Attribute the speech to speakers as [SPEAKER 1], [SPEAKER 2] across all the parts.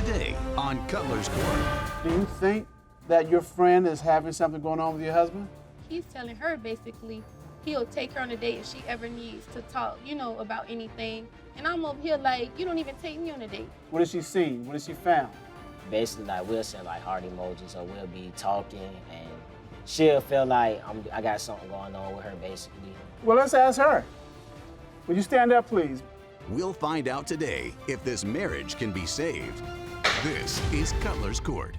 [SPEAKER 1] today on Cutler's Court.
[SPEAKER 2] Do you think that your friend is having something going on with your husband?
[SPEAKER 3] He's telling her basically he'll take her on a date if she ever needs to talk, about anything. And I'm over here like, you don't even take me on a date.
[SPEAKER 2] What has she seen? What has she found?
[SPEAKER 4] Basically, like, we'll send like heart emojis, or we'll be talking, and she'll feel like I got something going on with her, basically.
[SPEAKER 2] Well, let's ask her. Will you stand up, please?
[SPEAKER 1] We'll find out today if this marriage can be saved. This is Cutler's Court.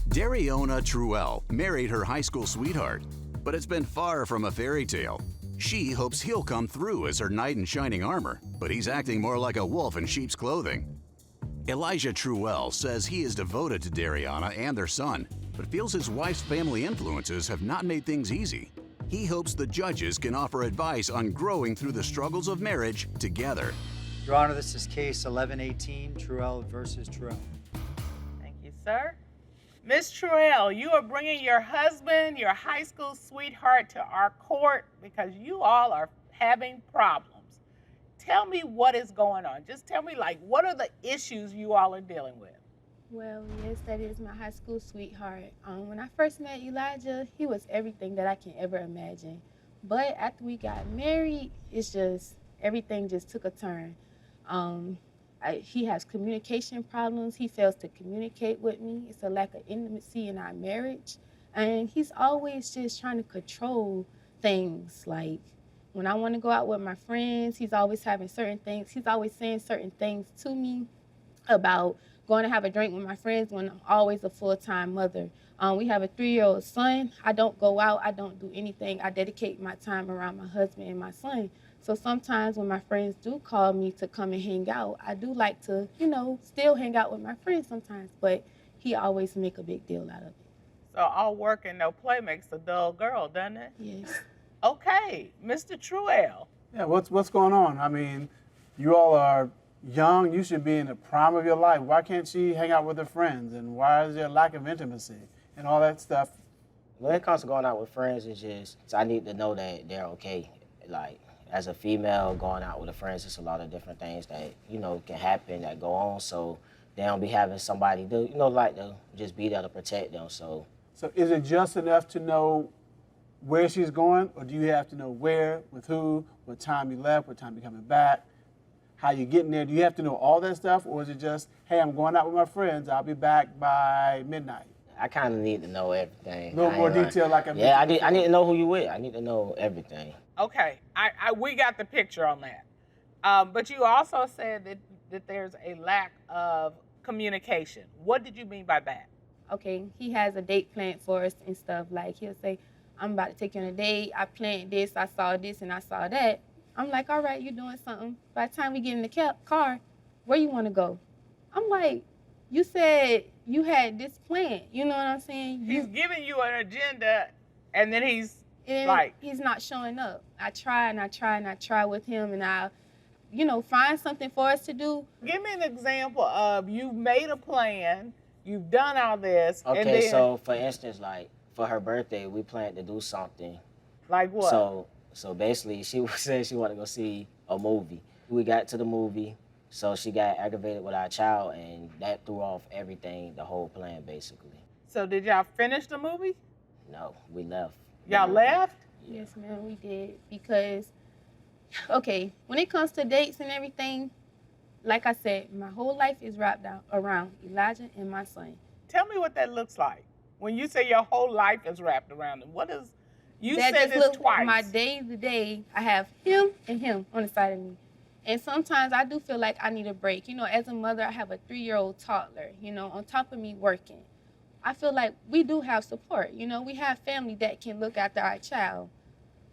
[SPEAKER 1] Deriona Truell married her high school sweetheart, but it's been far from a fairy tale. She hopes he'll come through as her knight in shining armor, but he's acting more like a wolf in sheep's clothing. Elijah Truell says he is devoted to Deriona and their son, but feels his wife's family influences have not made things easy. He hopes the judges can offer advice on growing through the struggles of marriage together.
[SPEAKER 5] Your Honor, this is case 1118, Truell versus Truell.
[SPEAKER 6] Thank you, sir. Ms. Truell, you are bringing your husband, your high school sweetheart, to our court because you all are having problems. Tell me what is going on. Just tell me, what are the issues you all are dealing with?
[SPEAKER 3] Well, yes, that is my high school sweetheart. When I first met Elijah, he was everything that I can ever imagine. But after we got married, everything just took a turn. He has communication problems. He fails to communicate with me. It's a lack of intimacy in our marriage. And he's always just trying to control things. Like when I want to go out with my friends, he's always having certain things. He's always saying certain things to me about going to have a drink with my friends when I'm always a full-time mother. We have a 3-year-old son. I don't go out. I don't do anything. I dedicate my time around my husband and my son. So sometimes when my friends do call me to come and hang out, I do like to, still hang out with my friends sometimes, but he always make a big deal out of it.
[SPEAKER 6] So all work and no play makes a dull girl, doesn't it?
[SPEAKER 3] Yes.
[SPEAKER 6] Okay, Mr. Truell.
[SPEAKER 2] Yeah, what's going on? I mean, you all are young. You should be in the prime of your life. Why can't she hang out with her friends? And why is there a lack of intimacy and all that stuff?
[SPEAKER 4] When it comes to going out with friends, I need to know that they're okay. Like, as a female, going out with her friends, it's a lot of different things that, can happen, that go on. So they don't be having somebody to just be there to protect them. So
[SPEAKER 2] is it just enough to know where she's going, or do you have to know where, with who, what time you left, what time you're coming back, how you're getting there? Do you have to know all that stuff, or is it just, hey, I'm going out with my friends, I'll be back by midnight?
[SPEAKER 4] I kind of need to know everything.
[SPEAKER 2] A little more detail like
[SPEAKER 4] I need to know who you with. I need to know everything.
[SPEAKER 6] Okay, we got the picture on that. But you also said that there's a lack of communication. What did you mean by that?
[SPEAKER 3] Okay, he has a date planned for us and stuff. Like, he'll say, I'm about to take you on a date. I planned this, I saw this, and I saw that. I'm like, all right, you're doing something. By the time we get in the car, where you want to go? I'm like, you said you had this plan. You know what I'm saying?
[SPEAKER 6] He's giving you an agenda, and then he's
[SPEAKER 3] not showing up. I try and I try and I try with him, and I, find something for us to do.
[SPEAKER 6] Give me an example of you've made a plan, you've done all this.
[SPEAKER 4] Okay,
[SPEAKER 6] and then,
[SPEAKER 4] so for instance, for her birthday, we planned to do something.
[SPEAKER 6] Like what?
[SPEAKER 4] So basically, she said she wanted to go see a movie. We got to the movie, so she got aggravated with our child, and that threw off everything, the whole plan, basically.
[SPEAKER 6] So did y'all finish the movie?
[SPEAKER 4] No, we left.
[SPEAKER 6] Y'all left?
[SPEAKER 3] Yeah. Yes, ma'am, we did. Because, okay, when it comes to dates and everything, like I said, my whole life is wrapped around Elijah and my son.
[SPEAKER 6] Tell me what that looks like. When you say your whole life is wrapped around them, what is, you
[SPEAKER 3] that
[SPEAKER 6] said this twice.
[SPEAKER 3] My day to day, I have him and him on the side of me. And sometimes I do feel like I need a break. As a mother, I have a 3-year-old toddler, on top of me working. I feel like we do have support. We have family that can look after our child.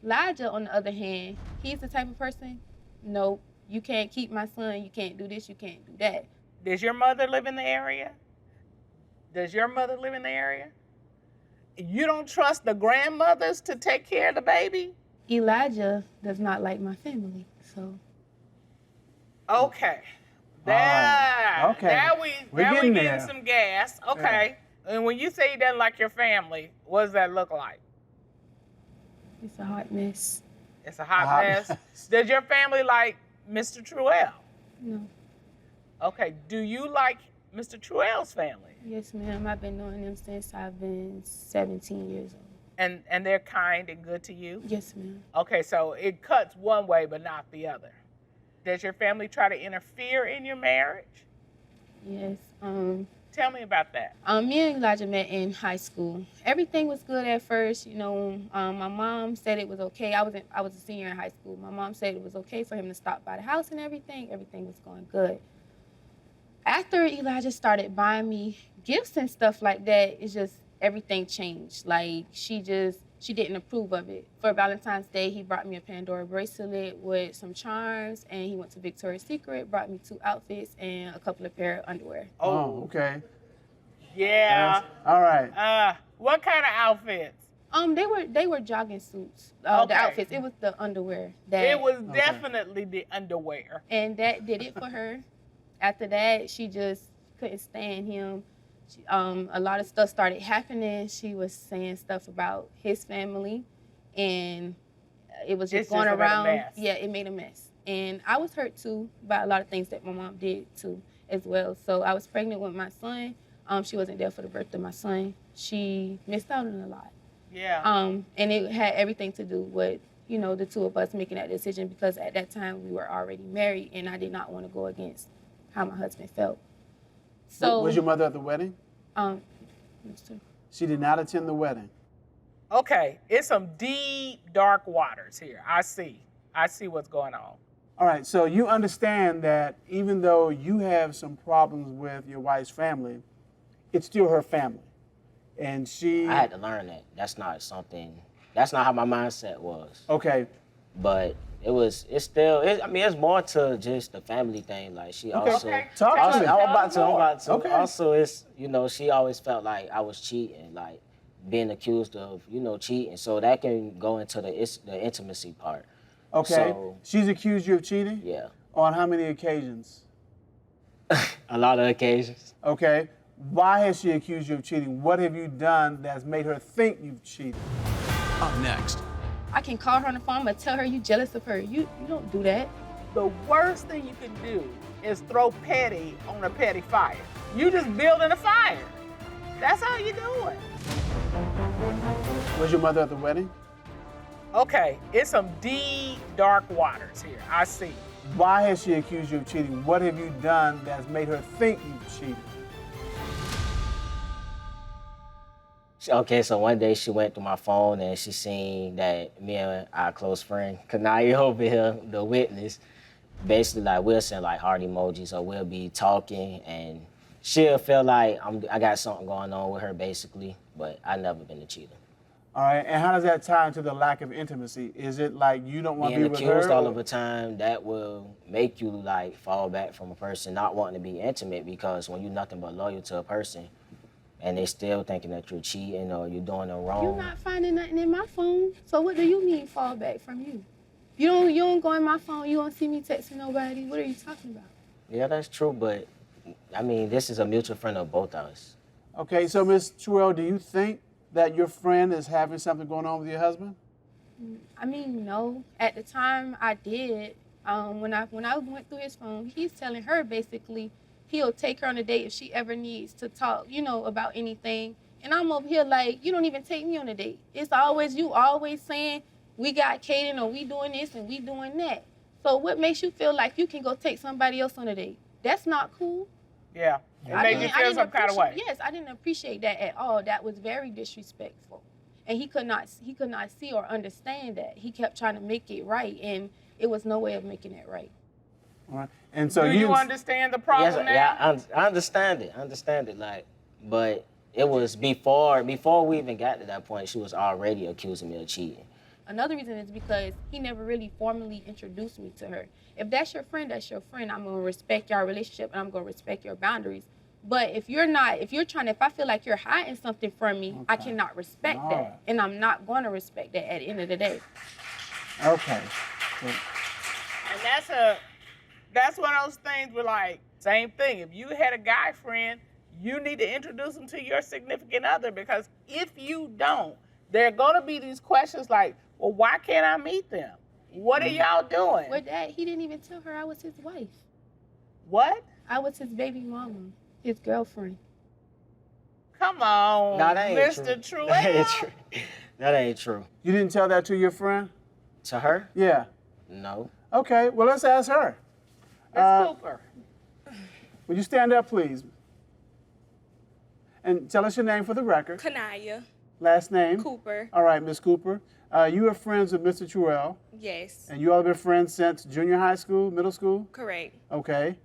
[SPEAKER 3] Elijah, on the other hand, he's the type of person, no, you can't keep my son, you can't do this, you can't do that.
[SPEAKER 6] Does your mother live in the area? You don't trust the grandmothers to take care of the baby?
[SPEAKER 3] Elijah does not like my family, so.
[SPEAKER 6] Okay.
[SPEAKER 2] Okay.
[SPEAKER 6] Now we
[SPEAKER 2] getting
[SPEAKER 6] getting
[SPEAKER 2] there.
[SPEAKER 6] some gas. Okay. Yeah. And when you say he doesn't like your family, what does that look like?
[SPEAKER 3] It's a hot mess.
[SPEAKER 6] It's a hot mess. Does your family like Mr. Truell?
[SPEAKER 3] No.
[SPEAKER 6] Okay, do you like Mr. Truell's family?
[SPEAKER 3] Yes, ma'am. I've been knowing them since I've been 17 years old.
[SPEAKER 6] And they're kind and good to you?
[SPEAKER 3] Yes, ma'am.
[SPEAKER 6] Okay, so it cuts one way but not the other. Does your family try to interfere in your marriage?
[SPEAKER 3] Yes.
[SPEAKER 6] Tell me about that.
[SPEAKER 3] Me and Elijah met in high school. Everything was good at first. You know, my mom said it was okay. I was a senior in high school. My mom said it was okay for him to stop by the house and everything. Everything was going good. After Elijah started buying me gifts and stuff like that, it's just everything changed. Like she didn't approve of it. For Valentine's Day, he brought me a Pandora bracelet with some charms, and he went to Victoria's Secret, brought me 2 outfits and a couple of pair of underwear.
[SPEAKER 2] Oh, okay.
[SPEAKER 6] Yeah.
[SPEAKER 2] All right.
[SPEAKER 6] What kind of outfits?
[SPEAKER 3] They were jogging suits.
[SPEAKER 6] Okay.
[SPEAKER 3] The outfits. It was the underwear.
[SPEAKER 6] It was definitely the underwear.
[SPEAKER 3] And that did it for her. After that, she just couldn't stand him. A lot of stuff started happening. She was saying stuff about his family, and it was just going around. Yeah, it made a mess. And I was hurt too by a lot of things that my mom did too, as well. So I was pregnant with my son. She wasn't there for the birth of my son. She missed out on a lot.
[SPEAKER 6] Yeah.
[SPEAKER 3] And it had everything to do with, you know, the two of us making that decision, because at that time we were already married, and I did not want to go against how my husband felt. So
[SPEAKER 2] was your mother at the wedding?
[SPEAKER 3] Yes,
[SPEAKER 2] She did not attend the wedding.
[SPEAKER 6] Okay, it's some deep, dark waters here. I see what's going on.
[SPEAKER 2] All right, so you understand that even though you have some problems with your wife's family, it's still her family. And
[SPEAKER 4] I had to learn that. That's not how my mindset was.
[SPEAKER 2] Okay.
[SPEAKER 4] But it's more to just the family thing. Like she also,
[SPEAKER 2] Talk to me.
[SPEAKER 4] I'm about to.
[SPEAKER 2] Okay.
[SPEAKER 4] Also, it's, you know, she always felt like I was cheating, like being accused of, you know, cheating. So that can go into the intimacy part.
[SPEAKER 2] Okay.
[SPEAKER 4] So,
[SPEAKER 2] she's accused you of cheating?
[SPEAKER 4] Yeah.
[SPEAKER 2] On how many occasions?
[SPEAKER 4] A lot of occasions.
[SPEAKER 2] Okay. Why has she accused you of cheating? What have you done that's made her think you've cheated?
[SPEAKER 1] Up next.
[SPEAKER 3] I can call her on the phone and tell her you jealous of her. You don't do that.
[SPEAKER 6] The worst thing you can do is throw petty on a petty fire. You just building a fire. That's how you do it.
[SPEAKER 2] Was your mother at the wedding?
[SPEAKER 6] Okay, it's some deep, dark waters here. I see.
[SPEAKER 2] Why has she accused you of cheating? What have you done that's made her think you've cheated?
[SPEAKER 4] Okay, so one day she went through my phone and she seen that me and our close friend, Kanaya over here, the witness, basically like we'll send like heart emojis, or we'll be talking, and she'll feel like I got something going on with her basically, but I never been a cheater.
[SPEAKER 2] All right, and how does that tie into the lack of intimacy? Is it like you don't want to be with her?
[SPEAKER 4] Being accused all of the time, that will make you like fall back from a person not wanting to be intimate, because when you're nothing but loyal to a person, and they still thinking that you're cheating or you're doing them wrong.
[SPEAKER 3] You're not finding nothing in my phone. So what do you mean fall back from you? You don't go in my phone, you don't see me texting nobody. What are you talking about?
[SPEAKER 4] Yeah, that's true, but I mean, this is a mutual friend of both of us.
[SPEAKER 2] Okay, so Ms. Truell, do you think that your friend is having something going on with your husband?
[SPEAKER 3] I mean, no. At the time I did. When I went through his phone, he's telling her basically he'll take her on a date if she ever needs to talk, you know, about anything. And I'm over here like, you don't even take me on a date. It's always you always saying, we got Kaden, or we doing this and we doing that. So what makes you feel like you can go take somebody else on a date? That's not cool.
[SPEAKER 6] Yeah. It made you feel some kind of way.
[SPEAKER 3] Yes, I didn't appreciate that at all. That was very disrespectful. And he could not see or understand that. He kept trying to make it right, and it was no way of making it right.
[SPEAKER 2] All right. And so
[SPEAKER 6] do you understand the problem now?
[SPEAKER 4] Yeah, I understand it. Like, but it was before we even got to that point, she was already accusing me of cheating.
[SPEAKER 3] Another reason is because he never really formally introduced me to her. If that's your friend, that's your friend. I'm gonna respect your relationship and I'm gonna respect your boundaries. But if I feel like you're hiding something from me, I cannot respect that. And I'm not gonna respect that at the end of the day.
[SPEAKER 2] Okay.
[SPEAKER 6] And that's one of those things where, like, same thing. If you had a guy friend, you need to introduce him to your significant other, because if you don't, there are going to be these questions like, well, why can't I meet them? What are y'all doing?
[SPEAKER 3] With that, he didn't even tell her I was his wife.
[SPEAKER 6] What?
[SPEAKER 3] I was his baby mama, his girlfriend.
[SPEAKER 6] Come on,
[SPEAKER 4] Nah, that ain't
[SPEAKER 6] Mr.
[SPEAKER 4] true.
[SPEAKER 6] Truell.
[SPEAKER 4] That ain't true. That ain't true.
[SPEAKER 2] You didn't tell that to your friend?
[SPEAKER 4] To her?
[SPEAKER 2] Yeah.
[SPEAKER 4] No.
[SPEAKER 2] Okay, well, let's ask her.
[SPEAKER 6] Ms. Cooper.
[SPEAKER 2] Would you stand up, please? And tell us your name for the record.
[SPEAKER 7] Kanaya
[SPEAKER 2] Last name?
[SPEAKER 7] Cooper.
[SPEAKER 2] All right, Miss Cooper. You are friends with Mr. Truell,
[SPEAKER 7] Yes.
[SPEAKER 2] and you all have been friends since junior high school, middle school?
[SPEAKER 7] Correct.
[SPEAKER 2] Okay.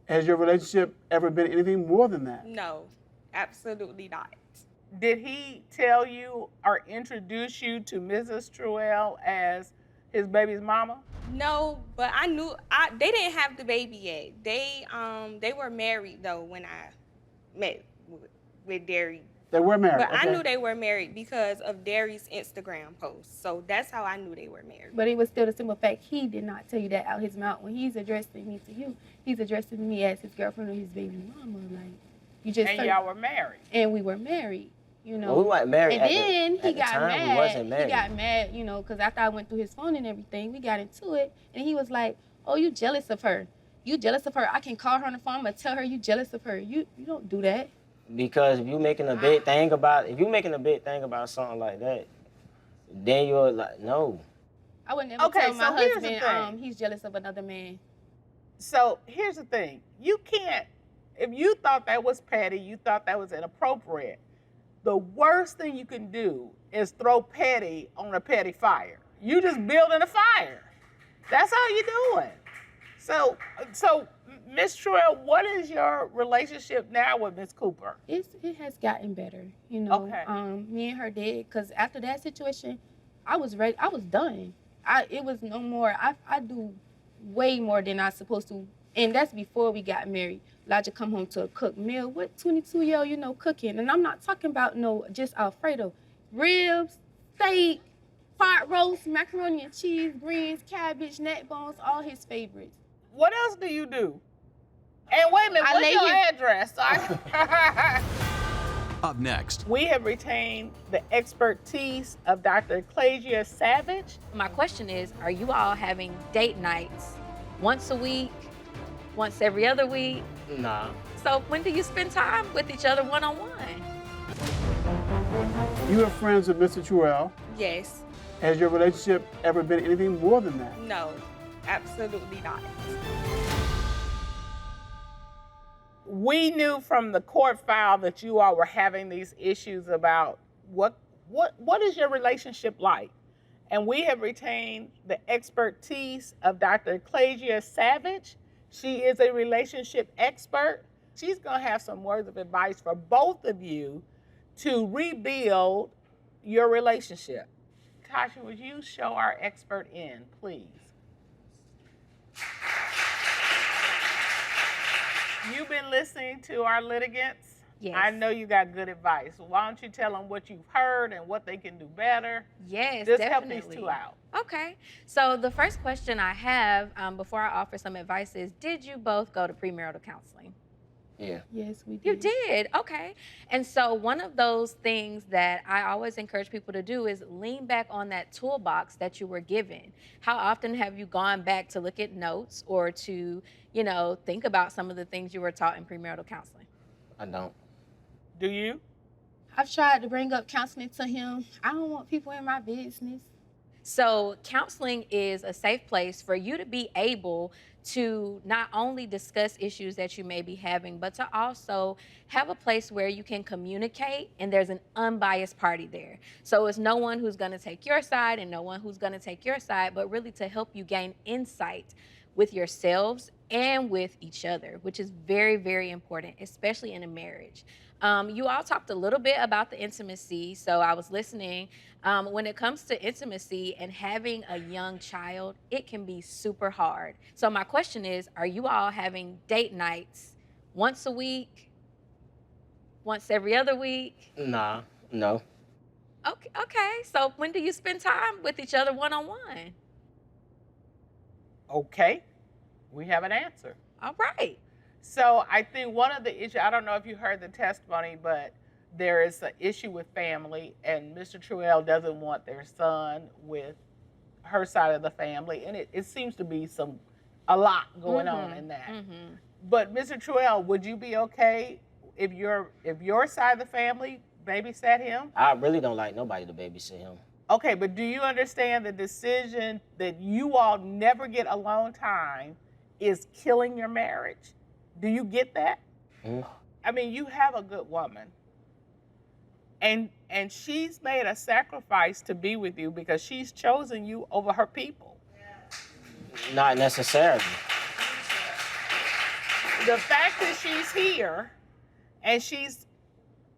[SPEAKER 2] Has your relationship ever been anything more than that?
[SPEAKER 7] No. Absolutely not.
[SPEAKER 6] Did he tell you or introduce you to Mrs. Truell as his baby's mama?
[SPEAKER 7] No, but I knew they didn't have the baby yet. They were married though when I met with Derry.
[SPEAKER 2] They were married.
[SPEAKER 7] But
[SPEAKER 2] okay.
[SPEAKER 7] I knew they were married because of Derry's Instagram post. So that's how I knew they were married.
[SPEAKER 3] But it was still the simple fact he did not tell you that out his mouth. When he's addressing me to you, he's addressing me as his girlfriend or his baby mama. Like, you just
[SPEAKER 6] And y'all were married.
[SPEAKER 3] and we were married, you know.
[SPEAKER 4] Well, we weren't married
[SPEAKER 3] And
[SPEAKER 4] at
[SPEAKER 3] then
[SPEAKER 4] the,
[SPEAKER 3] he
[SPEAKER 4] at the
[SPEAKER 3] got
[SPEAKER 4] time,
[SPEAKER 3] mad.
[SPEAKER 4] We wasn't married.
[SPEAKER 3] He got mad, you know, because after I went through his phone and everything, we got into it. And he was like, "Oh, you jealous of her? You jealous of her? I can call her on the phone and tell her you jealous of her. You don't do that."
[SPEAKER 4] Because if you're making a big thing about something like that, then you're like, no.
[SPEAKER 3] I would never
[SPEAKER 6] Okay,
[SPEAKER 3] tell my
[SPEAKER 6] so here's the
[SPEAKER 3] husband
[SPEAKER 6] thing.
[SPEAKER 3] he's jealous of another man.
[SPEAKER 6] So here's the thing. You can't, if you thought that was petty, you thought that was inappropriate, the worst thing you can do is throw petty on a petty fire. You just building a fire. That's all you're doing. So Miss Truell, what is your relationship now with Miss Cooper?
[SPEAKER 3] It has gotten better, you know.
[SPEAKER 6] Okay.
[SPEAKER 3] Me and her did, because after that situation, I was ready. I was done. It was no more. I do way more than I supposed to, and that's before we got married. Elijah come home to a cooked meal. What 22-year-old, you know, cooking? And I'm not talking about no just Alfredo, ribs, steak, pot roast, macaroni and cheese, greens, cabbage, neck bones, all his favorites.
[SPEAKER 6] What else do you do? And wait a minute,
[SPEAKER 3] I
[SPEAKER 6] what's
[SPEAKER 3] lay
[SPEAKER 6] your
[SPEAKER 3] his-
[SPEAKER 6] address?
[SPEAKER 1] Up next,
[SPEAKER 6] We have retained the expertise of Dr. Ecclesia Savage.
[SPEAKER 8] My question is, are you all having date nights once a week, once every other week?
[SPEAKER 4] Nah.
[SPEAKER 8] So when do you spend time with each other one-on-one?
[SPEAKER 2] You are friends with Mr. Truell.
[SPEAKER 7] Yes.
[SPEAKER 2] Has your relationship ever been anything more than that?
[SPEAKER 7] No. Absolutely not.
[SPEAKER 6] We knew from the court file that you all were having these issues about what is your relationship like? And we have retained the expertise of Dr. Ecclesia Savage. She is a relationship expert. She's gonna have some words of advice for both of you to rebuild your relationship. Tasha, would you show our expert in, please? You've been listening to our litigants.
[SPEAKER 8] Yes.
[SPEAKER 6] I know you got good advice. Why don't you tell them what you've heard and what they can do better?
[SPEAKER 8] Yes,
[SPEAKER 6] Just
[SPEAKER 8] definitely.
[SPEAKER 6] help these two out.
[SPEAKER 8] Okay. So the first question I have before I offer some advice is, did you both go to premarital counseling?
[SPEAKER 4] Yeah.
[SPEAKER 3] Yes, we did.
[SPEAKER 8] You did, okay. And so one of those things that I always encourage people to do is lean back on that toolbox that you were given. How often have you gone back to look at notes or to, you know, think about some of the things you were taught in premarital counseling?
[SPEAKER 4] I don't.
[SPEAKER 6] Do you?
[SPEAKER 3] I've tried to bring up counseling to him. I don't want people in my business.
[SPEAKER 8] So counseling is a safe place for you to be able to not only discuss issues that you may be having, but to also have a place where you can communicate and there's an unbiased party there. So it's no one who's gonna take your side and no one who's gonna take your side, but really to help you gain insight with yourselves and with each other, which is very, very important, especially in a marriage. You all talked a little bit about the intimacy, so I was listening. When it comes to intimacy and having a young child, it can be super hard. So my question is, are you all having date nights once a week, once every other week?
[SPEAKER 4] Nah. No.
[SPEAKER 8] Okay. So when do you spend time with each other one-on-one?
[SPEAKER 6] Okay, we have an answer.
[SPEAKER 8] All right.
[SPEAKER 6] So I think one of the issues, I don't know if you heard the testimony, but there is an issue with family, and Mr. Truell doesn't want their son with her side of the family, and it seems to be a lot going on in that. But Mr. Truell, would you be okay if your side of the family babysat him?
[SPEAKER 4] I really don't like nobody to babysit him.
[SPEAKER 6] Okay, but do you understand the decision that you all never get alone time is killing your marriage? Do you get that?
[SPEAKER 4] Mm-hmm.
[SPEAKER 6] I mean, you have a good woman. And she's made a sacrifice to be with you because she's chosen you over her people.
[SPEAKER 4] Not necessarily.
[SPEAKER 6] The fact that she's here and she's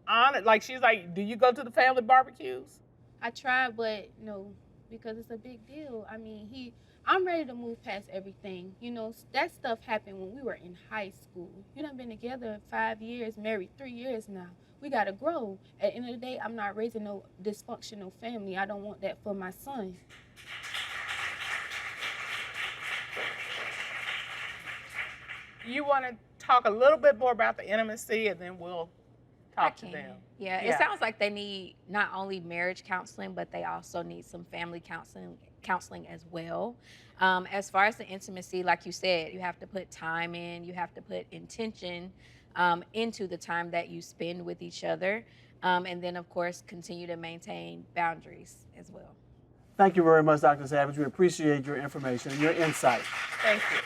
[SPEAKER 6] on it, like she's like, do you go to the family barbecues?
[SPEAKER 3] I tried, but no, because it's a big deal. I mean, I'm ready to move past everything. You know, that stuff happened when we were in high school. You done been together 5 years, married 3 years now. We gotta grow. At the end of the day, I'm not raising no dysfunctional family. I don't want that for my son.
[SPEAKER 6] You want to talk a little bit more about the intimacy, and then we'll talk to them.
[SPEAKER 8] Yeah, it sounds like they need not only marriage counseling, but they also need some family counseling as well. As far as the intimacy, like you said, you have to put time in, you have to put intention into the time that you spend with each other. And then, of course, continue to maintain boundaries as well.
[SPEAKER 2] Thank you very much, Dr. Savage. We appreciate your information and your insight.
[SPEAKER 6] Thank you.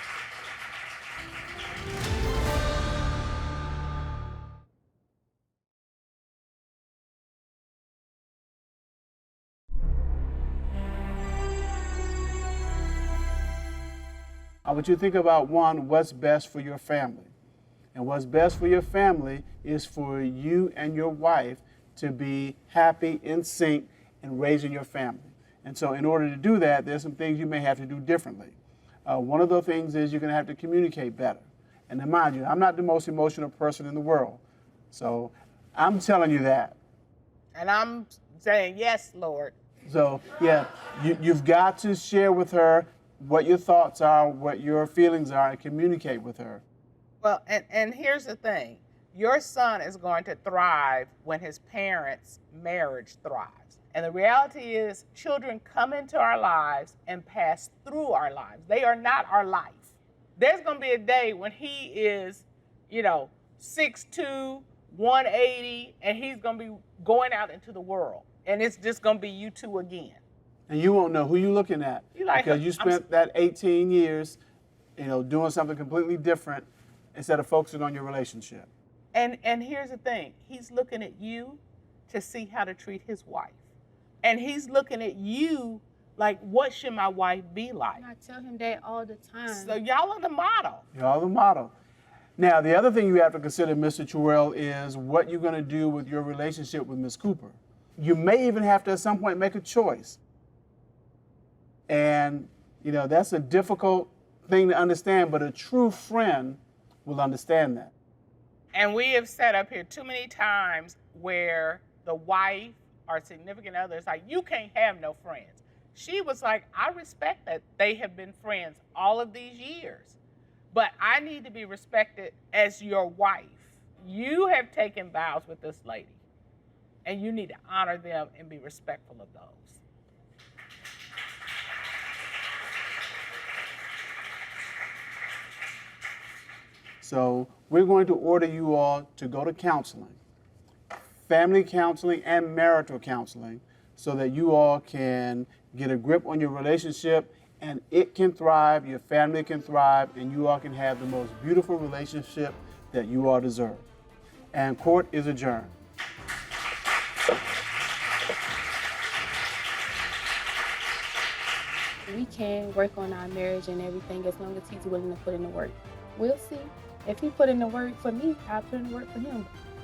[SPEAKER 2] I want you to think about, one, what's best for your family. And what's best for your family is for you and your wife to be happy, in sync, and raising your family. And so in order to do that, there's some things you may have to do differently. One of those things is you're going to have to communicate better. And then mind you, I'm not the most emotional person in the world. So I'm telling you that.
[SPEAKER 6] And I'm saying, yes, Lord.
[SPEAKER 2] So, yeah, you've got to share with her what your thoughts are, what your feelings are, and communicate with her.
[SPEAKER 6] Well, and here's the thing. Your son is going to thrive when his parents' marriage thrives. And the reality is children come into our lives and pass through our lives. They are not our life. There's going to be a day when he is, 6'2", 180, and he's going to be going out into the world. And it's just going to be you two again.
[SPEAKER 2] And you won't know who you're looking at because you spent that 18 years, doing something completely different instead of focusing on your relationship.
[SPEAKER 6] And here's the thing. He's looking at you to see how to treat his wife. And he's looking at you like, what should my wife be like?
[SPEAKER 3] And I tell him that all the time.
[SPEAKER 6] So y'all are the model.
[SPEAKER 2] Y'all the model. Now, the other thing you have to consider, Mr. Terrell, is what you're going to do with your relationship with Ms. Cooper. You may even have to at some point make a choice. And, that's a difficult thing to understand, but a true friend will understand that.
[SPEAKER 6] And we have set up here too many times where the wife or significant other is like, you can't have no friends. She was like, I respect that they have been friends all of these years, but I need to be respected as your wife. You have taken vows with this lady, and you need to honor them and be respectful of those.
[SPEAKER 2] So we're going to order you all to go to counseling, family counseling and marital counseling, so that you all can get a grip on your relationship and it can thrive, your family can thrive, and you all can have the most beautiful relationship that you all deserve. And court is adjourned.
[SPEAKER 3] We can work on our marriage and everything as long as he's willing to put in the work. We'll see. If he put in the work for me, I'll put in the work for him.